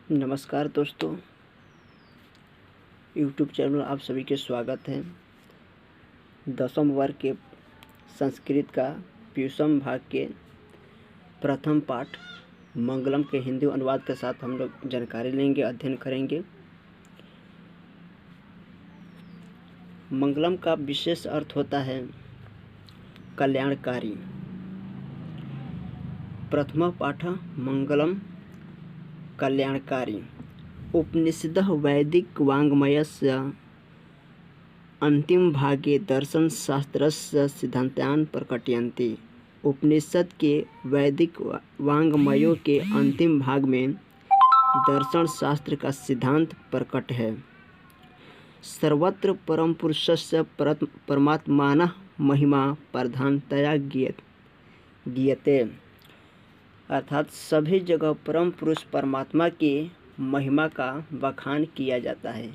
नमस्कार दोस्तों, YouTube channel आप सभी के स्वागत है। 10वीं वर्ग के संस्कृत का 20वें भाग के प्रथम पाठ मंगलम के हिंदी अनुवाद के साथ हम लोग जानकारी लेंगे, अध्ययन करेंगे। मंगलम का विशेष अर्थ होता है कल्याणकारी। प्रथम पाठ मंगलम कल्याणकारी। उपनिषदः वैदिक वाङ्मयस्य अंतिम भागे दर्शनशास्त्रस्य सिद्धान्तान् प्रकटयन्ति। उपनिषद के वैदिक वाङ्मयों के अंतिम भाग में दर्शन शास्त्र का सिद्धांत प्रकट है। सर्वत्र परम पुरुषस्य परमात्मानः महिमा प्रधानतया गीयते, अर्थात सभी जगह परम पुरुष परमात्मा की महिमा का बखान किया जाता है।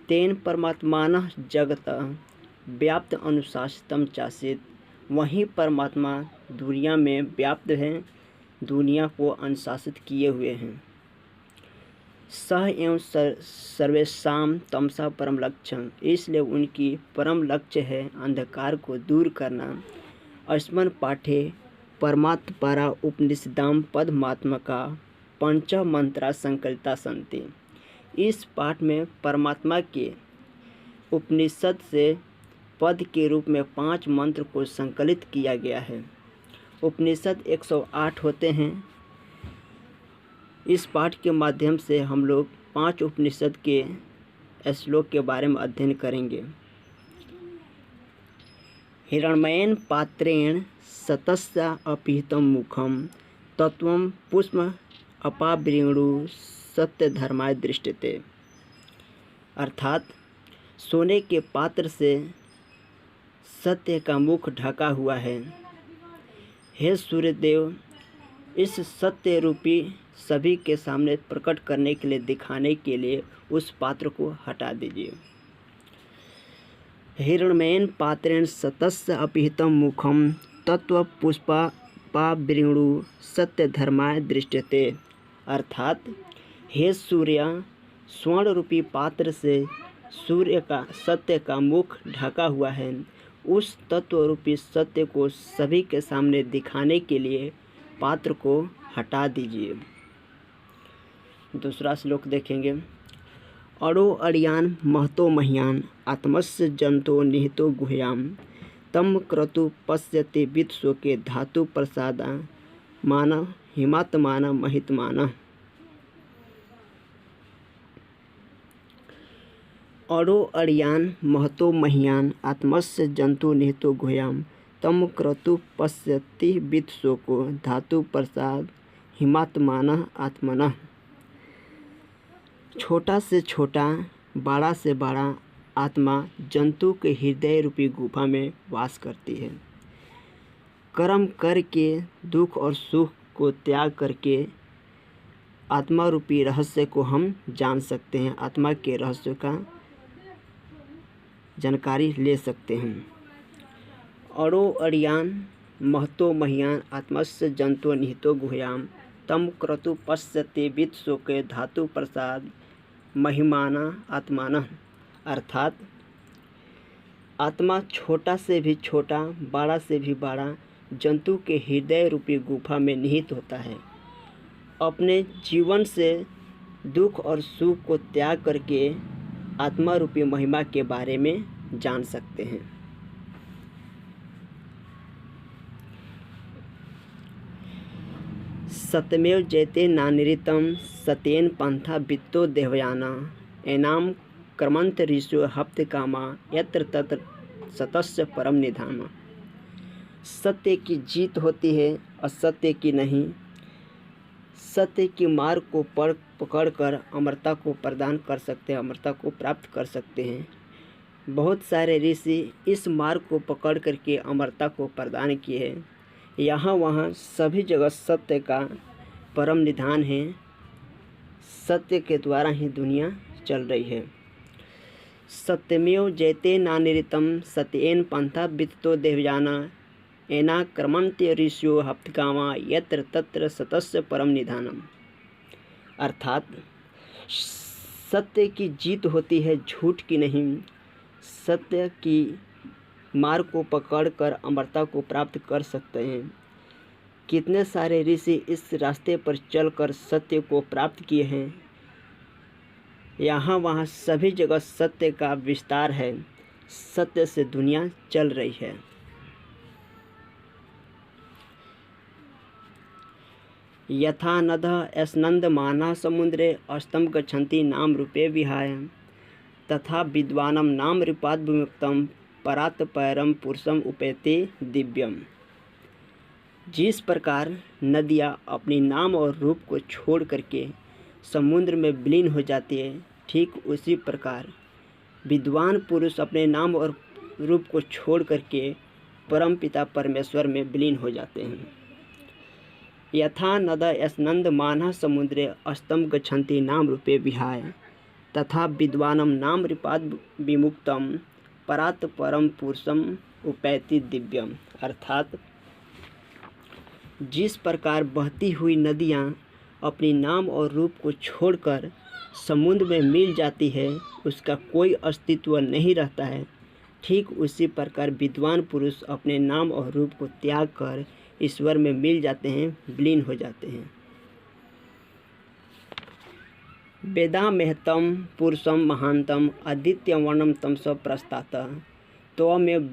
तेन परमात्मानः जगत व्याप्त अनुशासितम चासित, वहीं परमात्मा दुनिया में व्याप्त हैं, दुनिया को अनुशासित किए हुए हैं। सह एवं सर्वेषां तमसा परम लक्ष्यम, इसलिए उनकी परम लक्ष्य है अंधकार को दूर करना। अस्मिन् पाठे परमात्परा उपनिषदां पदमात्मका पंच मंत्रा संकलिता सन्ति। इस पाठ में परमात्मा के उपनिषद से पद के रूप में 5 मंत्र को संकलित किया गया है। उपनिषद 108 होते हैं। इस पाठ के माध्यम से हम लोग 5 उपनिषद के श्लोक के बारे में अध्ययन करेंगे। हिरण्मयेन पात्रेण सतस्य अपिहितं मुखम तत्वं पुष्प अपावृणु सत्य धर्माय दृष्टते, अर्थात सोने के पात्र से सत्य का मुख ढका हुआ है। हे सूर्यदेव, इस सत्य रूपी सभी के सामने प्रकट करने के लिए, दिखाने के लिए उस पात्र को हटा दीजिए। हिरण्मयेन पात्रेण सतस्य अपिहितं मुखम तत्व पुष्पावृणु सत्य धर्माय दृष्टते, अर्थात हे सूर्य, स्वर्ण रूपी पात्र से सूर्य का सत्य का मुख ढका हुआ है। उस तत्व रूपी सत्य को सभी के सामने दिखाने के लिए पात्र को हटा दीजिए। दूसरा श्लोक देखेंगे। अड़ो अड़ियान महतो मह्यान आत्मस्य जंतो निहितो गुह्याम तम क्रतु पश्यति वित्शोके धातु प्रसादा मान हिमात्मान महितमान। अड़ो अड़ियान महतो मह्यान आत्मस्य जंतु निहितो गुह्याम तम क्रतु पश्यति वित्शोको धातु प्रसाद हिमात्मान आत्मनः। छोटा से छोटा, बड़ा से बड़ा आत्मा जंतु के हृदय रूपी गुफा में वास करती है। कर्म करके दुख और सुख को त्याग करके आत्मा रूपी रहस्य को हम जान सकते हैं, आत्मा के रहस्य का जानकारी ले सकते हैं। अड़ो अड़ियान महतो मह्यान आत्मस्य जंतो निहितो गुह्याम तम क्रतु पश्यति वित्शोके धातु प्रसाद महिमाना आत्मानः, अर्थात आत्मा छोटा से भी छोटा, बड़ा से भी बड़ा जंतु के हृदय रूपी गुफा में निहित होता है। अपने जीवन से दुख और सुख को त्याग करके आत्मा रूपी महिमा के बारे में जान सकते हैं। सत्यमेव जयते नानिरितम सत्येन पंथा वित्तो देवयाना एनाम क्रमंत ऋषो हप्त कामा यत्र तत्र सतस्य परम निधान। सत्य की जीत होती है, असत्य की नहीं। सत्य की मार्ग को पकड़कर अमरता को प्रदान कर सकते हैं, अमरता को प्राप्त कर सकते हैं। बहुत सारे ऋषि इस मार्ग को पकड़ करके अमरता को प्रदान किए हैं। यहाँ वहाँ सभी जगह सत्य का परम निधान है। सत्य के द्वारा ही दुनिया चल रही है। सत्यमेव जयते नानिरितम सत्येन पंथा वित्तो देवयाना एना क्रमंत्य ऋषियो हप्तकामा यत्र तत्र सतस्य परम निधानम। अर्थात सत्य की जीत होती है, झूठ की नहीं। सत्य की मार्ग को पकड़कर अमरता को प्राप्त कर सकते हैं। कितने सारे ऋषि इस रास्ते पर चलकर सत्य को प्राप्त किए हैं। यहाँ वहाँ सभी जगह सत्य का विस्तार है। सत्य से दुनिया चल रही है। यथा नदः स्नन्दमानः समुद्रे अस्तम गच्छन्ति नाम रूपे विहाय तथा विद्वानं नाम रूपात् विमुक्तं परात् परं पुरुषम उपैति दिव्यम। जिस प्रकार नदियाँ अपनी नाम और रूप को छोड़ करके समुद्र में विलीन हो जाती है, ठीक उसी प्रकार विद्वान पुरुष अपने नाम और रूप को छोड़ करके परम पिता परमेश्वर में विलीन हो जाते हैं। यथा नदः स्नन्दमानः समुद्रे अस्तम गच्छन्ति नाम रूपे विहाय तथा विद्वानं नाम रूपात् विमुक्तं परात् परम पुरुषम उपैति दिव्यम। अर्थात जिस प्रकार बहती हुई नदियाँ अपनी नाम और रूप को छोड़कर समुद्र में मिल जाती है, उसका कोई अस्तित्व नहीं रहता है, ठीक उसी प्रकार विद्वान पुरुष अपने नाम और रूप को त्याग कर ईश्वर में मिल जाते हैं, विलीन हो जाते हैं। वेदामेहतं पुरुषं महान्तं आदित्यवर्णं तमसो प्रस्तात् त्वमेव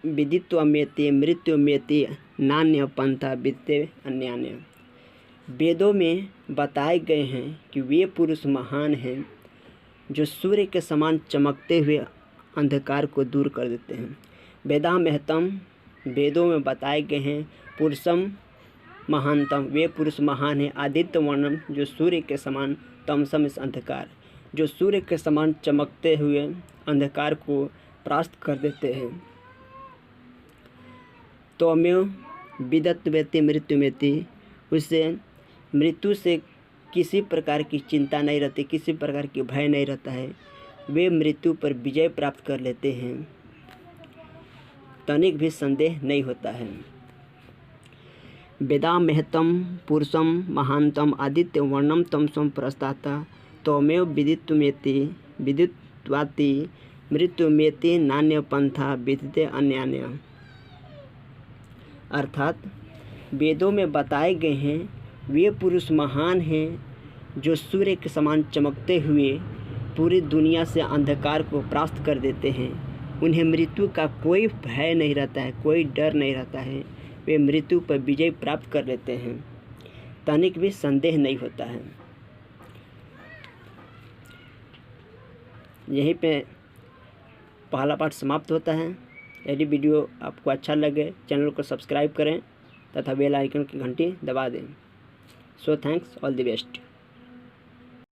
विदित्वमेति मृत्युमेति नान्य पंथा विद्ये अन्यान्य। वेदों में बताए गए हैं कि वे पुरुष महान हैं जो सूर्य के समान चमकते हुए अंधकार को दूर कर देते हैं। वेदामेहतं, वेदों में बताए गए हैं, पुरुषम महानतम, वे पुरुष महान हैं, आदित्य वर्णम, जो सूर्य के समान, तमसम इस अंधकार, जो सूर्य के समान चमकते हुए अंधकार को परास्त कर देते हैं। त्वमेव विदित्वमेति मृत्युमेति, उससे मृत्यु से किसी प्रकार की चिंता नहीं रहती, किसी प्रकार की भय नहीं रहता है, वे मृत्यु पर विजय प्राप्त कर लेते हैं, तनिक भी संदेह नहीं होता है। वेदामेहतं पुरुषं महान्तं आदित्य वर्णम तमसं प्रस्तात् त्वमेव विदित्वाति मृत्युमेति नान्य पंथा विद्यते अन्यान्य। अर्थात वेदों में बताए गए हैं वे पुरुष महान हैं जो सूर्य के समान चमकते हुए पूरी दुनिया से अंधकार को परास्त कर देते हैं। उन्हें मृत्यु का कोई भय नहीं रहता है, कोई डर नहीं रहता है, वे मृत्यु पर विजय प्राप्त कर लेते हैं, तनिक भी संदेह नहीं होता है। यहीं पे पहला पाठ समाप्त होता है। यदि वीडियो आपको अच्छा लगे, चैनल को सब्सक्राइब करें तथा बेल आइकन की घंटी दबा दें। So thanks, all the best.